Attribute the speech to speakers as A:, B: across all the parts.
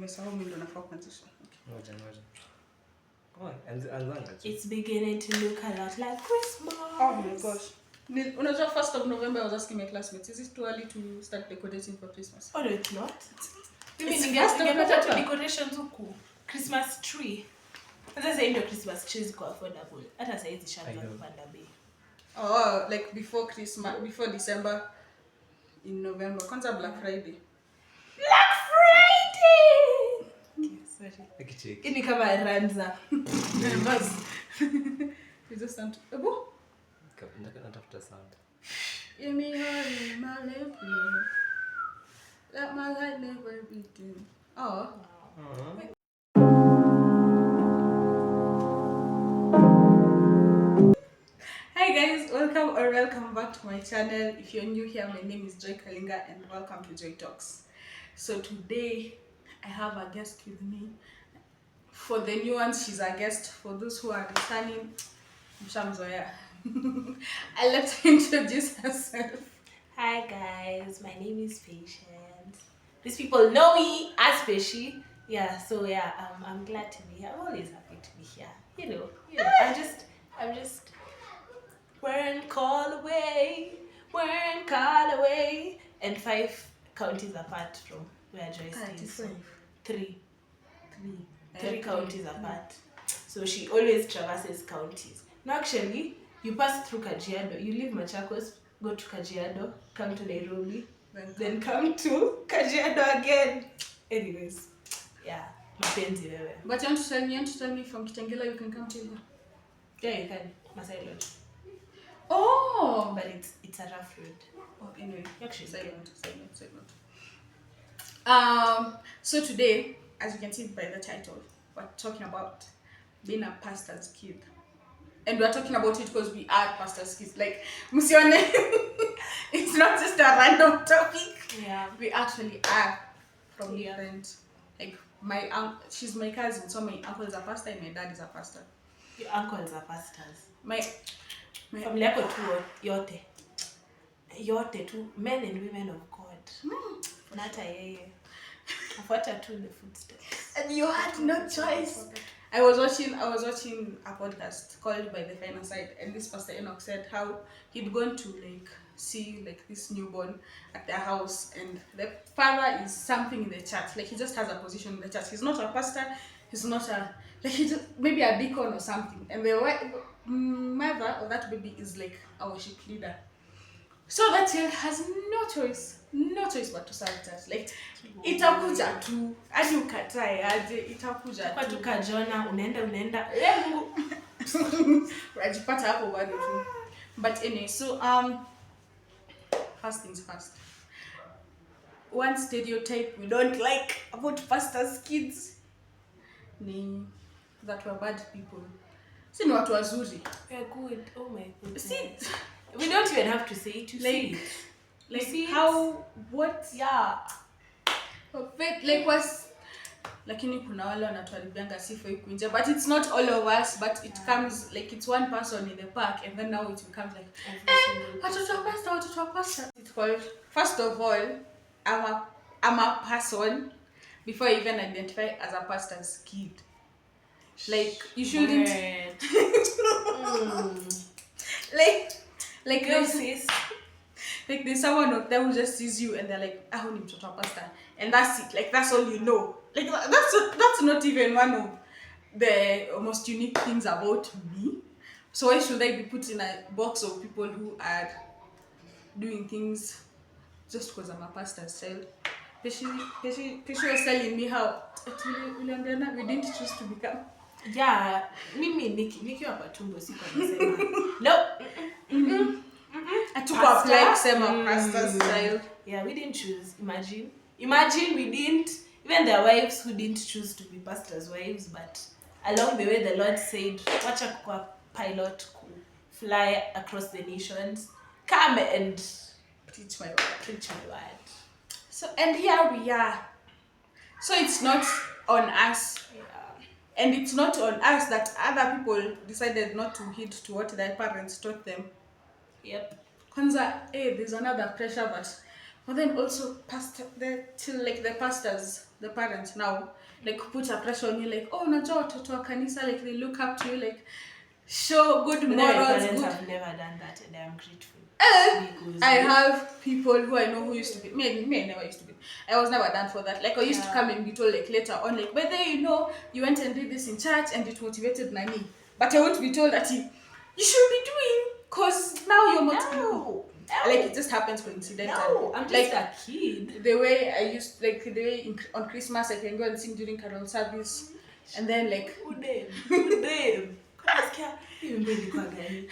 A: nimesahau mimi ndo nafaa kuanzisha.
B: Ngoja. Come on, anzanga.
C: It's beginning to look a lot like Christmas.
A: Oh my gosh. Unajua 1st of November I was asking my classmates, is it too early to start decorating for Christmas?
C: Oh no, it's not.
A: It's
C: Ningepata tu decorations huku. Christmas tree. Sasa ndio Christmas trees kwa affordable. Hata sasa hizi shaanza kupanda bei.
A: Oh, like before Christmas, before December, in November. Kwanza Black Friday.
C: Black Friday! Okay, sorry.
B: Akicheki.
C: Ini kama ranza. Buzz.
A: We just stand. Ebo?
B: Natafuta sound.
A: You mean my life, let my light never be dim. Oh. Hi guys, welcome back to my channel. If you're new here, my name is Joy Kalinga and welcome to Joy Talks. So today I have a guest with me. For the new ones, she's a guest. For those who are returning, Mshamzoya. I'll let her introduce herself.
C: Hi guys, my name is Patience. These people know me as Peshi. Yeah, so yeah, I'm glad to be here. I'm always happy to be here. You know, I'm just one call away, and 5 counties apart from where Joyce is. So 3 counties apart. So she always traverses counties. No, actually, you pass through Kajiado. You leave Machakos, go to Kajiado, come to Nairobi, then come to Kajiado again. Anyways, yeah, mapenzi wewe.
A: But you want to tell me from Kitengela you can come to here?
C: Yeah, you can. Masai Lodge.
A: Oh!
C: But it's a rough road.
A: Oh, anyway.
C: Actually,
A: segment. So today, as you can see by the title, we're talking about being a pastor's kid. And we're talking about it because we are pastor's kids. Like, Musione, it's not just a random topic.
C: Yeah.
A: We actually are from different. Like, she's my cousin, so my uncle is a pastor and my dad is a pastor.
C: Your uncles are pastors.
A: My
C: family yako tu yote tu men and women of God. Na hata yeye. Afuata tu the footsteps.
A: And you had no choice. I was watching a podcast called By the Final Side, and this Pastor Enoch said how he'd gone to see this newborn at their house, and the father is something in the church. Like, he just has a position in the church. He's not a pastor. He's not he's just maybe a deacon or something. And the mother of that baby is like a worship leader. So that child has no choice but to serve church. Like, itakuja tu, hadi ukatae aje, itakuja tu.
C: Kwa tukajona unaenda. Mungu.
A: Rajipata hapo bado tu. But anyway, so first things first. One stereotype we don't like about pastors' kids ni that we're bad people. Si ni watu wazuri.
C: We're good. Oh my goodness.
A: See,
C: we don't even have to say it to see it.
A: Like
C: see
A: how it? What?
C: Yeah.
A: Like was lakini kuna wale wanatuharibianga sifa huku nje, but it's not all of us, but it comes like it's one person in the park, and then now it becomes like watoto wa pastor. It's called, first of all, I'm a person before I even identify as a pastor's kid. Like, you shouldn't like
C: no sis.
A: Like, there's someone out there who just sees you and they're like, "Ah, ni mtoto wa pastor," and that's it. Like, that's all you know. Like, that's not even one of the most unique things about me. So why should I be put in a box of people who are doing things just because I'm a pastor's child? Peshi was telling me how we didn't choose to become.
C: Yeah, mimi nikiwa kwa tumbo siko nasema. No.
A: Atuko apply kusema pastor's child.
C: Yeah, we didn't choose. Imagine we didn't. Even their wives who didn't choose to be pastors' wives, but along the way the Lord said, wacha kwa pilot fly across the nations, come and
A: preach my word.
C: So,
A: and here we are. So it's not on us.
C: Yeah.
A: And it's not on us that other people decided not to heed to what their parents taught them.
C: Yep.
A: Kwanza, there's another pressure that But then also the pastors, the parents now, like put a pressure on you, like, oh, unajua watoto wa kanisa, like they look up to you, like show good
C: But my
A: morals.
C: parents
A: Good.
C: have never done that, and I am grateful. Because
A: I have people who I know who used to be, me I never used to be. I was never done for that. Like I used to come and be told like later on, like, whether you went and did this in church and it motivated Nani. But I won't be told that you should be doing, because now you're motivated.
C: no.
A: Like it just happens coincidentally.
C: No, I'm just
A: like
C: a kid.
A: the way I used, like the way on Christmas I can go and sing during carol service, and then like
C: Who them? Even baby kwa gani?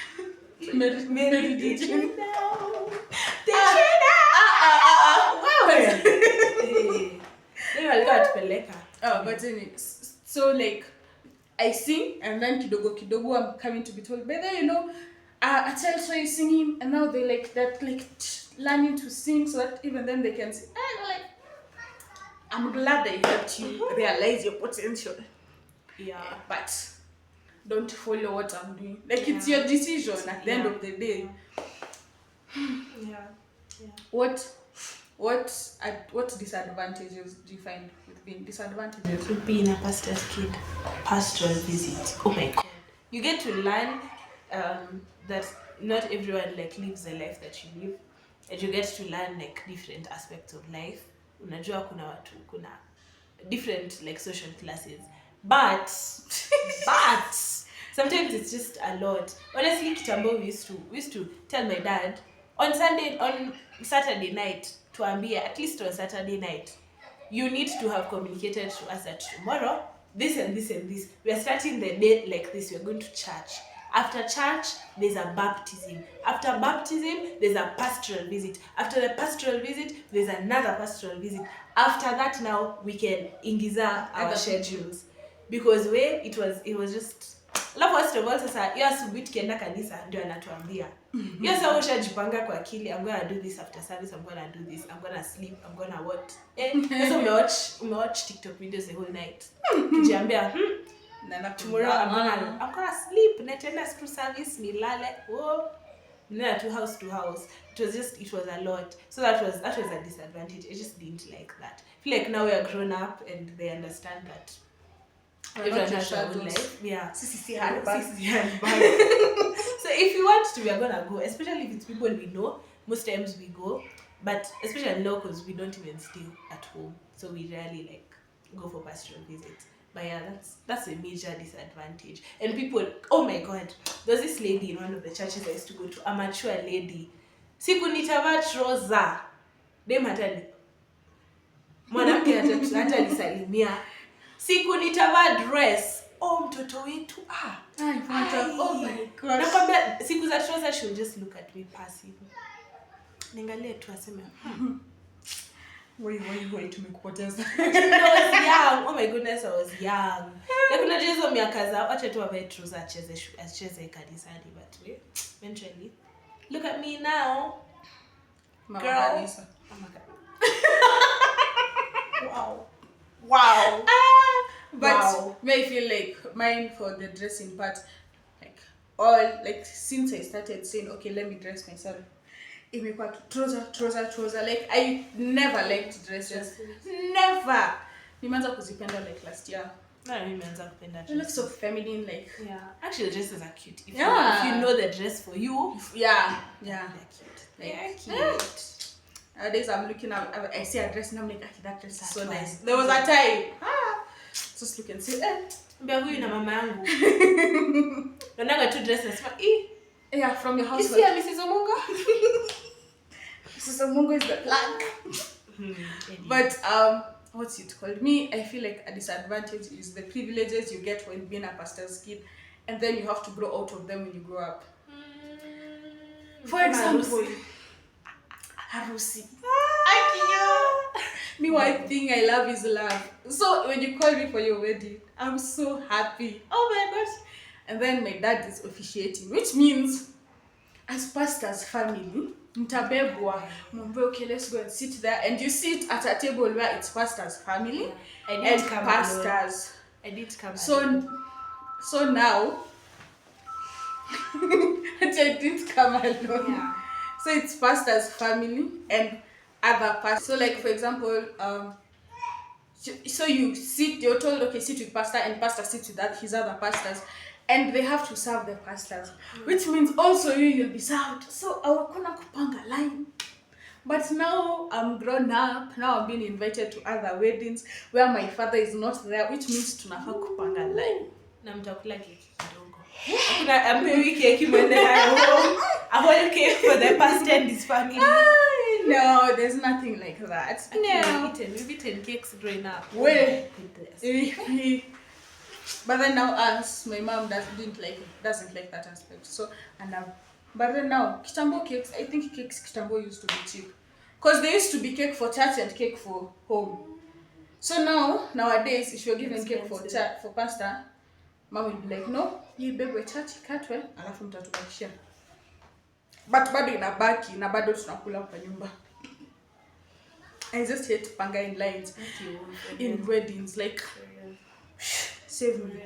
A: Mary did you
C: know?
A: Oh, but anyway, so like I sing, and then kidogo I'm coming to be told, whether a child saw you singing, and now they like that, like learning to sing so that even then they can sing. And like, I'm glad I helped you realize your potential.
C: Yeah.
A: But don't follow what I'm doing. Like it's your decision at the end of the day.
C: Yeah.
A: What disadvantages do you find with being disadvantages?
C: With being a pastor's kid, pastoral visit. Oh my god. You get to learn that not everyone like lives the life that you live. And you get to learn like different aspects of life. Unajua kuna different like social classes. But sometimes it's just a lot. Honestly, kitambo we used to tell my dad on Saturday night tuambie, at least on Saturday night, you need to have communicated to us that tomorrow this and this and this, we are starting the day like this, we are going to church. After church, there's a baptism. After baptism, there's a pastoral visit. After the pastoral visit, there's another pastoral visit. After that, now we can ingiza our schedules. Because it was just alafu first of all sasa hiyo asubuhi tukienda kanisa ndio anatuambia hiyo sasa ushajipanga kwa akili, I'm going to do this after service, I'm going to do this, I'm going to sleep, I'm going to what so umewatch TikTok videos the whole night kijiambia tomorrow I'm going to sleep, nitaenda through service nilale nina to house. It was a lot. So that was a disadvantage. I just didn't like that. I feel like now we are grown up and they understand that everyone has their own life. Yeah.
A: CCC handbag.
C: So if you want to, we are gonna go. Especially if it's people we know. Most times we go, but especially locals, we don't even stay at home. So we rarely like go for pastoral visits. But yeah, that's a major disadvantage. And people, oh my god, there's this lady in one of the churches I used to go to, a mature lady. Siku nitavaa trouser. Dem hatani. Mwanamke hata nisalimia. Siku nitavaa dress. Oh mtoto wetu.
A: Oh my gosh.
C: Nakwambia siku za trouser she'll just look at me passive. Niangalie tu aseme.
A: Wait tumekupoteza.
C: I was young. Oh my goodness, I was young. Na kuna hizo miaka za acha tu avae trouser acheze kanisani, but eventually look at me now. Girl. Wow.
A: But may I feel like mine for the dressing part, like since I started saying, okay, let me dress myself, imekuwa trouser. Like I never liked dresses. Never. Nimeanza kuzipenda like last year.
C: Nimeanza kupenda dresses.
A: It looks so feminine, like.
C: Yeah. Actually, the dresses are cute. If you know the dress for you.
A: Yeah.
C: They're cute.
A: They're cute. Nowadays I'm looking at, I see a dress and I'm like, that dress is so nice. There was a time. Just look and see.
C: Mbia huyu na mama yangu. Naona tu dress nasema,
A: yeah, from your house.
C: You see Mrs. Omungo?
A: Mrs. Omungo is the plug. But what's it called? Me, I feel like a disadvantage is the privileges you get when being a pastor's kid, and then you have to grow out of them when you grow up. For example, harusi. Me, one thing I love is love. So when you call me for your wedding, I'm so happy. Oh my gosh. And then my dad is officiating, which means as pastor's family, mtabebwa, mwambie, okay, let's go and sit there. And you sit at a table where it's pastor's family and pastors.
C: I did come
A: So now, I didn't come alone.
C: Yeah.
A: So it's pastor's family and other person. So like for example, so you're told, okay, sit with pastor, and pastor sits with his other pastors, and they have to serve the pastors, which means also you'll be served. So awakona kupanga line. But now I'm grown up, now I'm being invited to other weddings where my father is not there, which means tunafaa kupanga line.
C: Na mtakula keki kidogo. Hakuna ampewi keki mwende nayo home. A whole cake for the pastor and his family.
A: No, there's nothing like that. No.
C: We've eaten cakes growing up.
A: Well, but then now my mom doesn't like that aspect. So but then now kitambo cakes, I think cakes kitambo used to be cheap, because there used to be cake for church and cake for home. So nowadays, if you're given cake for church, for pastor, mom will be like, no, you bebe church ikatwe alafu mtatubakishia. But bado inabaki na bado tunakula kwa nyumba. I just hate panga in lines in weddings, like save me.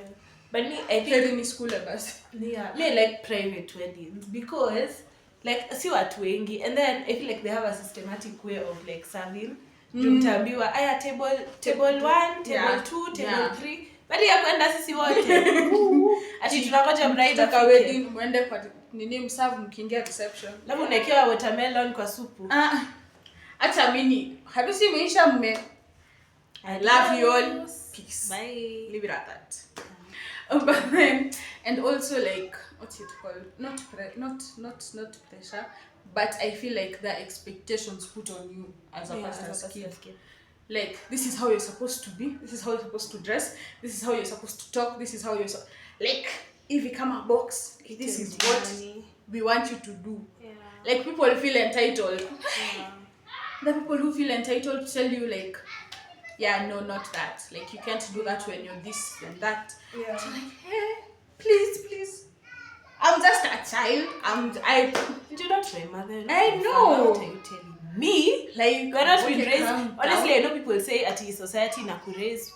C: But me, I think
A: in school bus.
C: Yeah, me like private weddings because like si watu wengi, and then I feel like they have a systematic way of like serving. Mtaambiwa aya table 1, table 2, table 3. Bali ya kwenda sisi wote. Ati tunangoja bride
A: kwa wedding muende kwa nini mserve mkiingia reception.
C: Labda unaekewa watermelon kwa supu.
A: Acha mimi harusi imeisha mme. I love you all. Peace.
C: Bye.
A: Leave it at that. But then, and also like, what's it called? Not pressure, but I feel like the expectations put on you as a pastor's kid. Like, this is how you're supposed to be. This is how you're supposed to dress. This is how you're supposed to talk. This is how you're like, if you come a box, this is what we want you to do. Yeah. Like, people feel entitled. Yeah. The people who feel entitled tell you like, yeah, no, not that. Like, you can't do that when you're this and that. Yeah. So like, hey, please. I'm just a child.
C: You're not my mother.
A: I know.
C: What are you telling me?
A: Like,
C: we're not being raised. Honestly, I know people say at society na raise.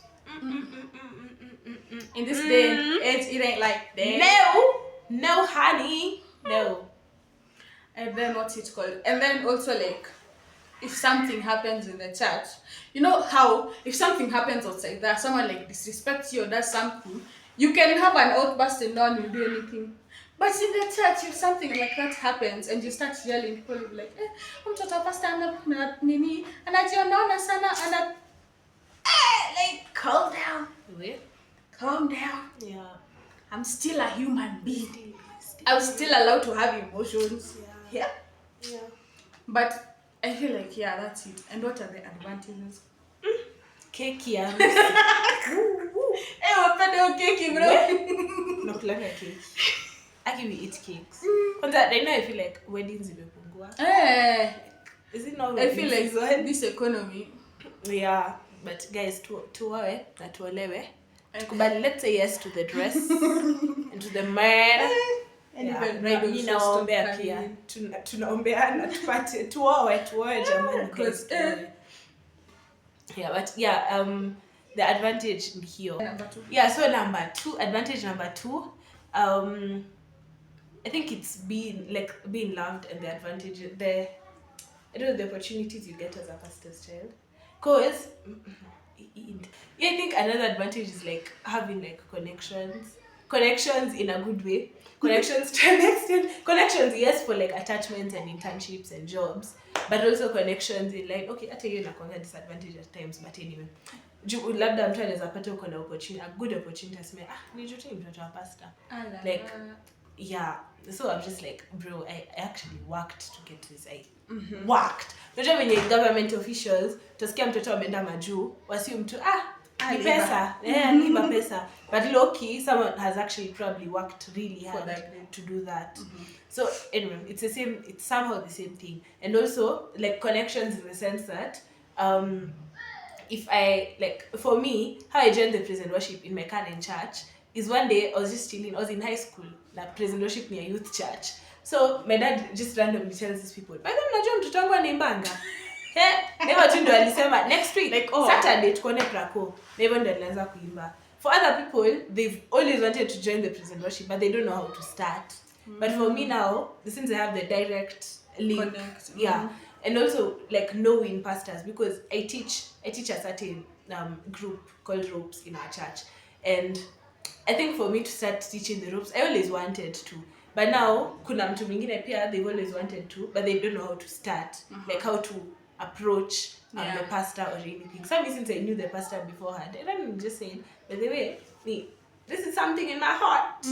A: In this day and age, it ain't like that.
C: No, honey. No.
A: And then what's it called? And then also like, if something happens in the church, you know how if something happens outside there, someone like disrespects you or does something, you can have an outburst and no one will do anything. But in the church, if something like that happens and you start yelling, people will be like, mtoto pastor ana nini anajiona sana like calm down.
C: Wait.
A: Calm down.
C: Yeah.
A: I'm still a human being. I'm still allowed to have emotions. Yeah. But I feel like, yeah, that's it. And what are the advantages?
C: Cake, yeah.
A: Hey, what kind of cake, bro?
C: No, like a cake. Actually, we eat cakes. Right now, I feel like weddings imepungua. Is it not?
A: I feel like this economy.
C: Yeah, but guys, tuoe na tuolewe. But let's say yes to the dress and to the man.
A: And even bridal
C: ninaombea pia tunaombeana tupate tuoe jamani, because yeah, but yeah, the advantage here. So advantage number 2, I think it's being loved, and the advantage the opportunities you get as a pastor's child. Because I think another advantage is like having like connections in a good way. Connections to an extent. Connections, yes, for like attachments and internships and jobs, but also connections in like, okay, hata hiyo inakuanga disadvantage at times, but anyway. Labda mtu anaweza pata uko na opportunity, a good opportunity, aseme, nijutie mtoto wa pastor. Like, yeah. So I'm just like, bro, I actually worked to get this. Worked. Unajua when you're government officials, utasikia mtoto ameenda majuu, wasi mtu, ni pesa. Nipa pesa. But low-key, someone has actually probably worked really hard to do that. So anyway, it's somehow the same thing. And also, like, connections in the sense that, if I, like, for me, how I joined the praise and worship in my current church is one day I was just chilling. I was in high school, like praise and worship near youth church. So my dad just randomly tells these people, by the way, najua mtoto wangu anaimbanga. Never tu ndo alisema next week, like, Saturday tuone prako. Never ndo alianza kuimba. For other people, they've always wanted to join the praise and worship, but they don't know how to start. But for me now, since I have the direct link, And also like knowing pastors, because I teach a certain group called ropes in our church, and I think for me to start teaching the ropes, I always wanted to, but now kuna mtu mwingine pia they've always wanted to, but they don't know how to start, like how to approach the pastor or anything. So since I knew the pastor beforehand, and I'm just saying, by the way, this is something in my heart.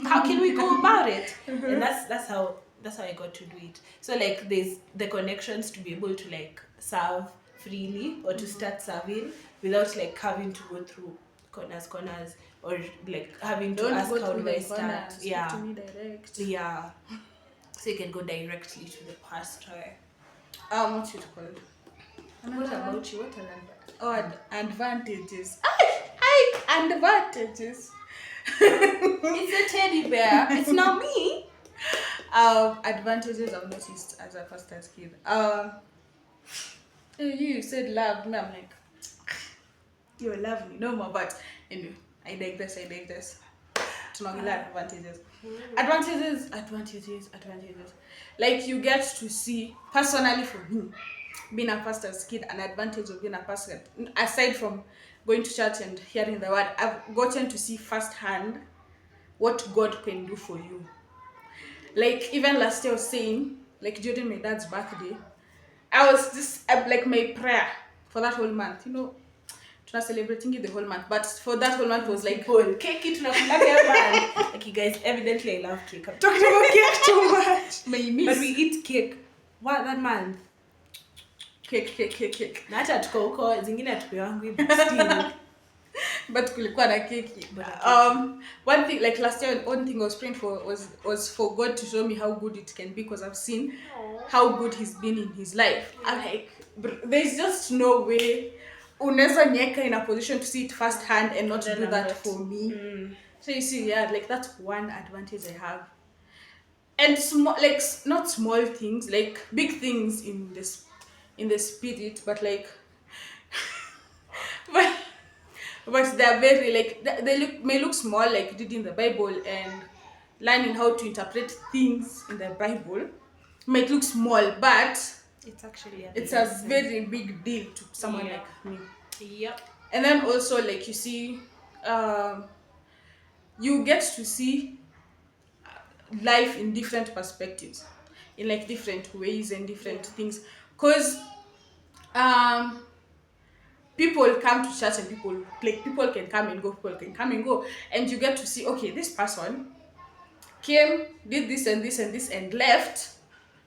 C: How can we go about it? And that's how I got to do it. So like there's the connections to be able to like serve freely or to start serving without like having to go through corners or like having to ask how do I start. Yeah.
A: To me direct.
C: Yeah. So you can go directly to the pastor.
A: What's it called?
C: What about you? What are
A: advantages? Hi, advantages.
C: It's a teddy bear. It's not me.
A: Advantages I've noticed as a pastor's kid. You said love me. I'm like, you're lovely. No more, but anyway, I digress. To not advantages. Advantages. Like you get to see, personally for me, being a pastor's kid, an advantage of being a pastor, aside from going to church and hearing the word, I've gotten to see firsthand what God can do for you. Like even last year I was saying, like during my dad's birthday, I was just like my prayer for that whole month, tuna celebrating it the whole month, but for that whole month was like
C: cake like you guys, evidently I love cake. I'm talking about cake too much. But we eat cake that month.
A: Cake.
C: Na hata tuko huko zingine atupewangu still.
A: But kulikuwa na keki. One thing, like last year, one thing I was praying for was for God to show me how good it can be, because I've seen how good He's been in His life. I'm like, there's just no way unaweza nyeka in a position to see it firsthand and not do that for me. So you see, like that's one advantage I have. And small, like not small things, like big things in the spirit, but like but they're very like may look small, like reading the Bible and learning how to interpret things in the Bible might look small, but
C: it's actually
A: a very big deal to someone like me.
C: Yep.
A: And then also like you see, you get to see life in different perspectives, in like different ways and different things, because people come to church and people can come and go, and you get to see, okay, this person came, did this and this and this and left,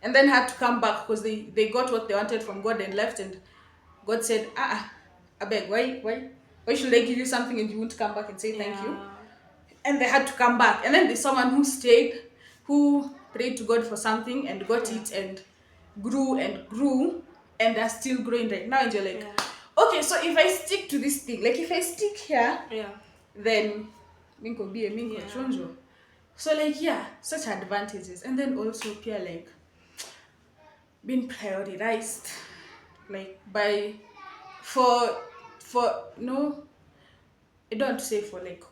A: and then had to come back because they got what they wanted from God and left, and God said, I beg, why should I give you something and you won't come back and say thank you? And they had to come back. And then there's someone who stayed, who prayed to God for something and got it and grew, and they're still growing right now, and you're like, okay, so if I stick to this thing, like if I stick here, then minko be a minko chonjo. So like such advantages. And then also pure like being prioritized, like by for no, I don't say for like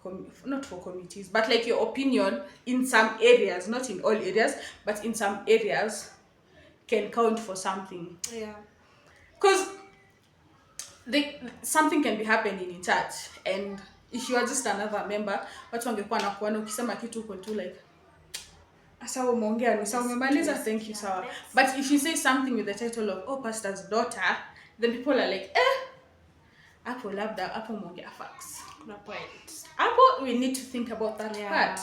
A: not for committees, but like your opinion in some areas, not in all areas, but in some areas can count for something. Because something can be happening in church, and if you are just another member, watu wangekuwa na kuona ukisema kitu uko tu like sawa umeongea ni sawa umemaliza, thank you sawa. But if you say something with the title of pastor's daughter, then people are like hapo labda hapo umeongea facts, kuna point hapo, we need to think about that part.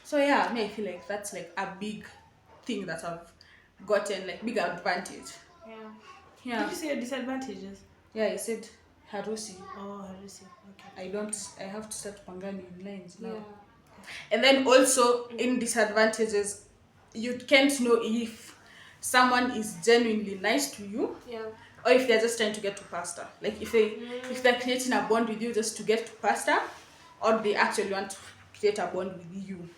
A: So me I feel like that's like a big thing that I've gotten, like big advantage. Did you say your disadvantages? I said harusi. Harusi. Okay. I have to start pangani in lines now. And then also in disadvantages, you can't know if someone is genuinely nice to you, or if they're just trying to get to pastor. Like if they're creating a bond with you just to get to pastor, or they actually want to create a bond with you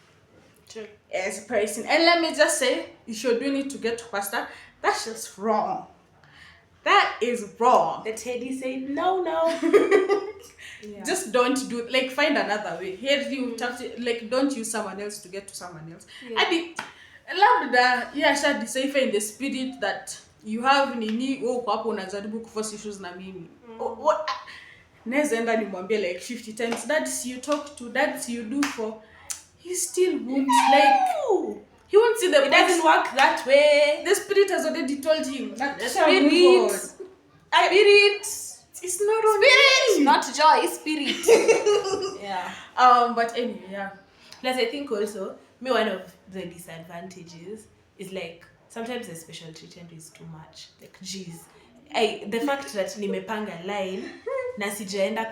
A: as a person. And let me just say, if you're doing it to get to pastor, that's just wrong. That is wrong.
C: The Teddy said no.
A: Just don't do, like find another way. Here you have to, like, don't use someone else to get to someone else. labda asha decipher in the spirit that you have nini uko hapo unajaribu kuforce issues na mimi. Naweza enda nimwambie like 50 times, that's you talk to, that's you do for, he still won't like, he won't see the,
C: it doesn't work that way.
A: The spirit has already told him that
C: Spirit
A: it's not on
C: spirit,
A: me.
C: not joy, spirit. Yeah.
A: But anyway, yeah.
C: Plus, I think also, one of the disadvantages is like sometimes the special treatment is too much. Like, geez, the fact that nimepanga line na sijaenda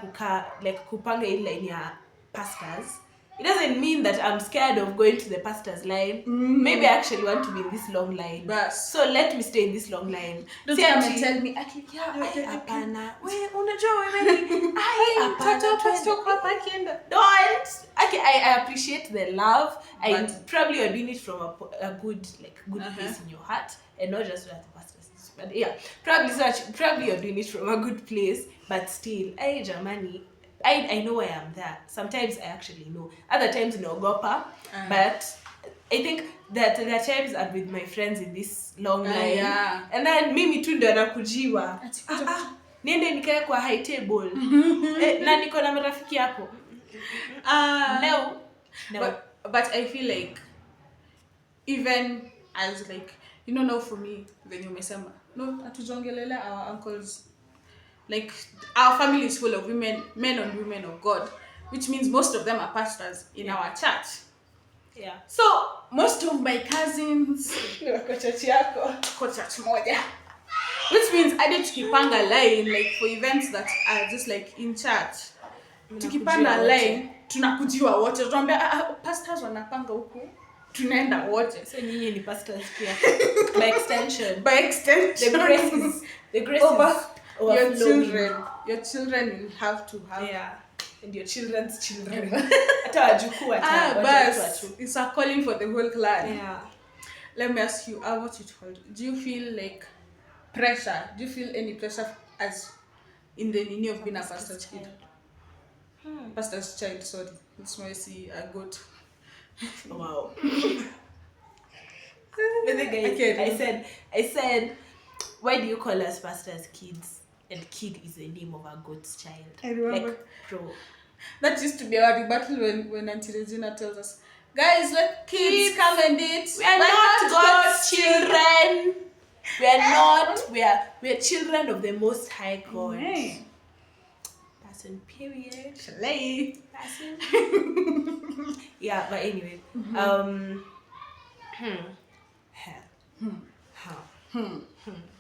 C: kupanga hii line ya pastors, it doesn't mean that I'm scared of going to the pastor's line. Maybe I actually want to be in this long line. So let me stay in this long line.
A: Don't come and tell me,
C: hapana. Wewe unajua wewe ni don't. Okay, I appreciate the love. Probably you're doing it from a good place in your heart and not just at the pastor's. But yeah, probably you're doing it from a good place, but still, jamani, I know I am there. Sometimes I actually know. Other times naogopa. But I think that there are times I'm with my friends in this long line. And then mimi tu ndo nakujiwa. Niende nikae kwa high table. Na niko na marafiki hapo. No.
A: But I feel like even as like, you know, now for me, when you umesema, no, atujongelele our uncles. Like, our family is full of women, men and women of God, which means most of them are pastors in our church.
C: Yeah.
A: So, most of my cousins
C: wako church yako.
A: Wako church moja. Which means I need to tukipanga line like for events that are just like in church. Tukipanga line, tunakujiwa wote. Tunaambia pastors wanapanga huku. Tunaenda wote.
C: So nyinyi ni pastors pia. By extension. The grace is
A: your children will have to have,
C: and your children's children. Hata wajukuu
A: it's a calling for the whole clan. Let me ask you, what you told, do you feel like pressure, do you feel any pressure as in the meaning of being a pastor's kid? Pastor's child, sorry, it's noisy, I got
C: wow. I said, why do you call us pastors kids? And kid is the name of a God's child.
A: I remember.
C: Like, bro.
A: That used to be our rebuttal when Auntie Regina tells us, guys, let kids come and eat.
C: We are not God's children. We are not. We are children of the Most High God.
A: Hey.
C: Person, period.
A: Shalay.
C: Person. Yeah, but anyway.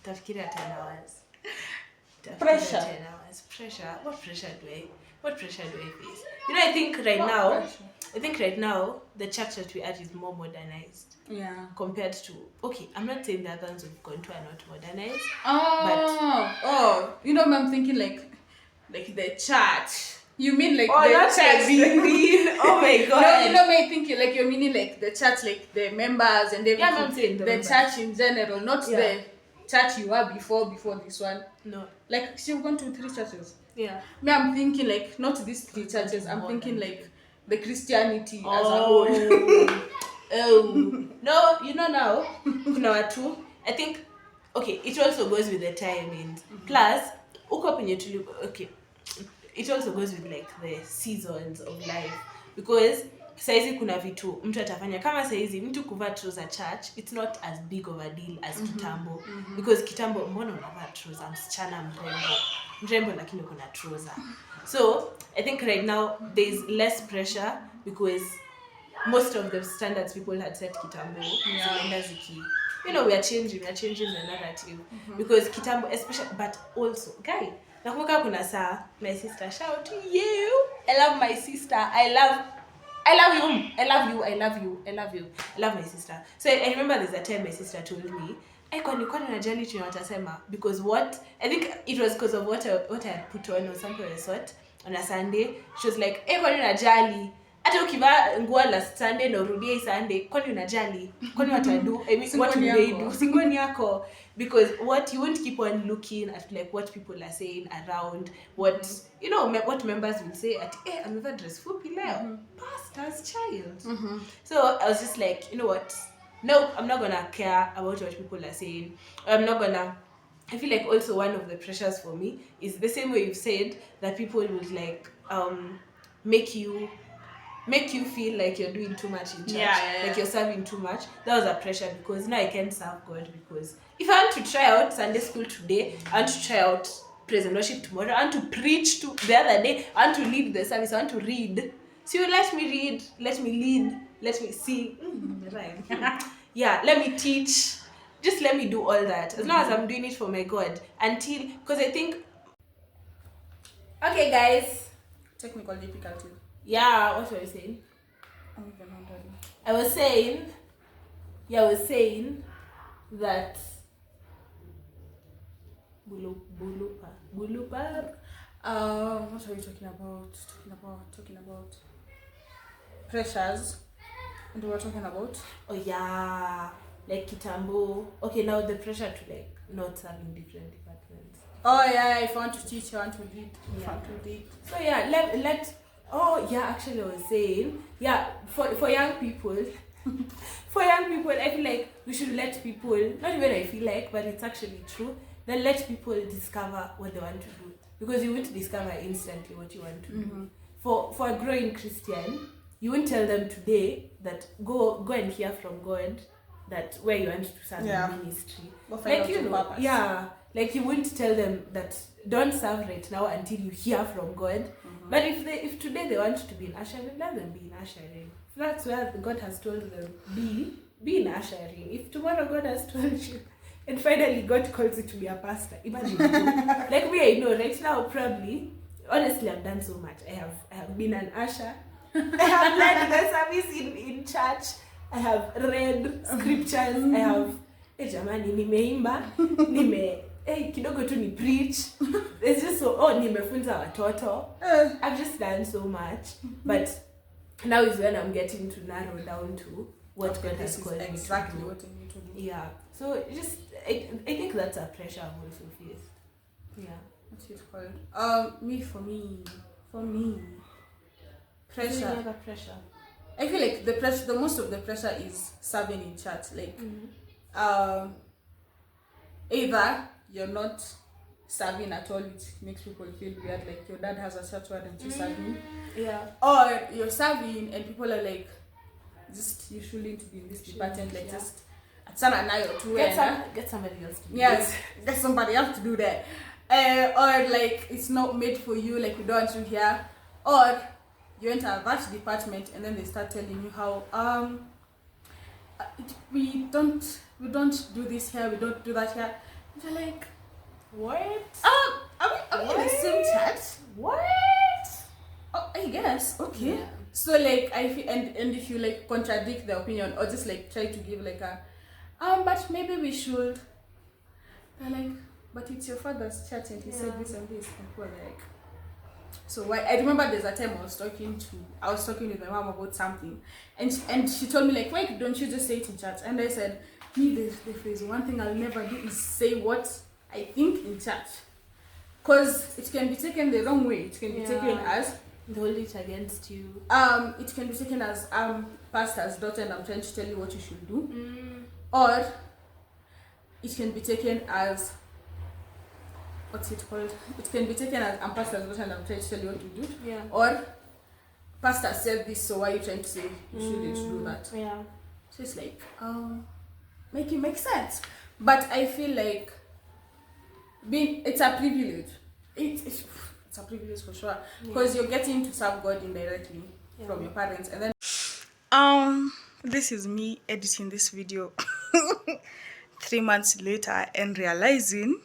C: Tafikiria 10 hours.
A: Pressure.
C: 10 hours. Pressure. What pressure do I face? You know, I think right now the church that we are is more modernized.
A: Yeah.
C: Compared to, okay, I'm not saying the others we've gone to are not modernized.
A: You know, I'm thinking like the church. You mean like
C: the
A: church?
C: Oh my god.
A: No, you know me thinking like you're meaning like the church, like the members and everything.
C: Yeah, I'm saying the members.
A: Church in general, not the church you were before this one.
C: No.
A: Like, you've gone to 3 churches.
C: Yeah.
A: Me, I'm thinking like not these 3 churches. I'm thinking like the Christianity as a whole.
C: No, you know now, kuna watu, I think, okay, it also goes with the timing. Plus, uko penye okay, it also goes with like the seasons of life. Because saizi kuna vitu mtu atafanya kama saizi mtu kuvaa trouser church, it's not as big of a deal as kitambo. Because kitambo mbona unavaa trouser msichana mrembo lakini kuna trouser. So I think right now there's less pressure because most of the standards people had set kitambo you know, we are changing the narrative. Because kitambo especially, but also guy, nakumbuka kuna saa my sister, shout to you, I love my sister, I love my sister. So I remember there's a time my sister told me, kwani unajali chenye watasema, because what I think it was because of what I had put on or something of the sort on a Sunday. She was like, kwani unajali hata ukivaa nguo last Sunday na urudie Sunday, kwani unajali, kwani watadu, what will they do, singoni yako, because what you won't keep on looking at like what people are saying around, what you know, what members will say at amevaa dress fupi leo, pastor's child. So I was just like, you know what, nope, I'm not gonna care about what people are saying. I'm not gonna. I feel like also one of the pressures for me is the same way you've said that people would like make you feel like you're doing too much in church, like you're serving too much. That was a pressure because now I can't serve God because if I want to try out Sunday school today, I want to try out praise and worship tomorrow, I want to preach to the other day, I want to lead the service, I want to read. So you let me read, let me lead, let me sing, rhyme. Yeah, let me teach. Just let me do all that as long as I'm doing it for my God until because I think okay guys.
A: Technical difficulty.
C: Yeah, what were you saying? I was saying that bulupa.
A: What are we talking about? Talking about pressures. And we were talking about.
C: Oh yeah, like kitambo. Okay, now the pressure to like not having different departments.
A: Oh yeah, if I want to teach, I want to lead. If I want to lead.
C: So yeah, let. Oh yeah, actually I was saying for young people. For young people, I feel like we should let people, not even I feel like, but it's actually true, then let people discover what they want to do. Because you won't discover instantly what you want to do. For a growing Christian, you won't tell them today that go and hear from God that where you want to serve in ministry. Like you know, purpose. Like you won't tell them that don't serve right now until you hear from God. But if today they want to be in ushering, let them be in ushering. That's where God has told them be in ushering. If tomorrow God has told you and finally God calls you to be a pastor, imagine. Like me, I know right now probably honestly I've done so much. I have been an usher. I have led the service in church. I have read scriptures. I have jamani nimeimba, kidogo tu ni preach. It's just so nimefunza watoto. I've just done so much. But now is when I'm getting to narrow down to what God has called me to do.
A: Exactly what I need to do.
C: Yeah. So just I think that's a pressure I've also faced. Yeah.
A: What's it called? For me. Pressure.
C: Never pressure.
A: I feel like the most of the pressure is serving in church. Like either you're not serving at all, it makes people feel weird, like your dad has a church, why don't you serve him?
C: Yeah.
A: Or you're serving and people are like, just you shouldn't be in this department, like just at some night or two
C: get somebody else to do
A: yes, get somebody else to do that. Or like it's not made for you, like we don't want you here. Or you enter that department and then they start telling you how we don't do this here, we don't do that here. And you're like,
C: what?
A: Are we in the same church?
C: What?
A: Oh, I guess. Okay.
C: Yeah.
A: So like I feel and if you like contradict the opinion or just like try to give like a but maybe we should. They're like, but it's your father's church and he said this and this, and people are like, so why? I remember there's a time I was talking with my mom about something, and she told me like, why don't you just say it in church? And I said, me the phrase one thing I'll never do is say what I think in church, cause it can be taken the wrong way. It can be taken as
C: they hold it against you.
A: It can be taken as pastor's daughter and I'm trying to tell you what you should do, or it can be taken as what's it called? It can be taken as I'm pastor's daughter and I'm trying to tell you what to do.
C: Yeah.
A: Or pastor said this, so why are you trying to say you shouldn't do that?
C: Yeah.
A: So it's like make it make sense. But I feel like it's a privilege. It's a privilege for sure. Because you're getting to serve God indirectly from your parents. And then this is me editing this video 3 months later and realizing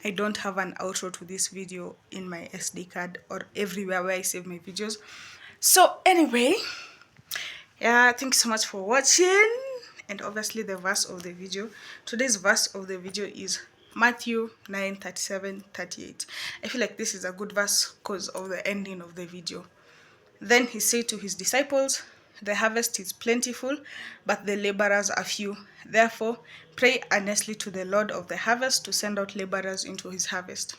A: I don't have an outro to this video in my SD card or everywhere where I save my videos. So anyway, thank you so much for watching. And obviously the verse of the video. Today's verse of the video is Matthew 9:37-38. I feel like this is a good verse because of the ending of the video. Then he said to his disciples, the harvest is plentiful, but the laborers are few. Therefore, pray earnestly to the Lord of the harvest to send out laborers into his harvest.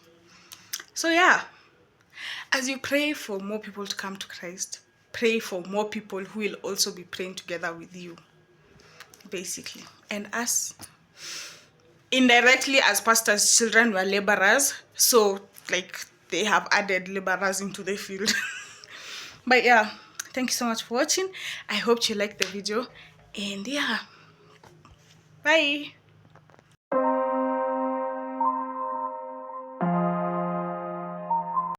A: So as you pray for more people to come to Christ, pray for more people who will also be praying together with you. basically. And us, indirectly, as pastors' children were laborers, so like they have added laborers into the field. But yeah, thank you so much for watching. I hope you liked the video, and yeah, bye.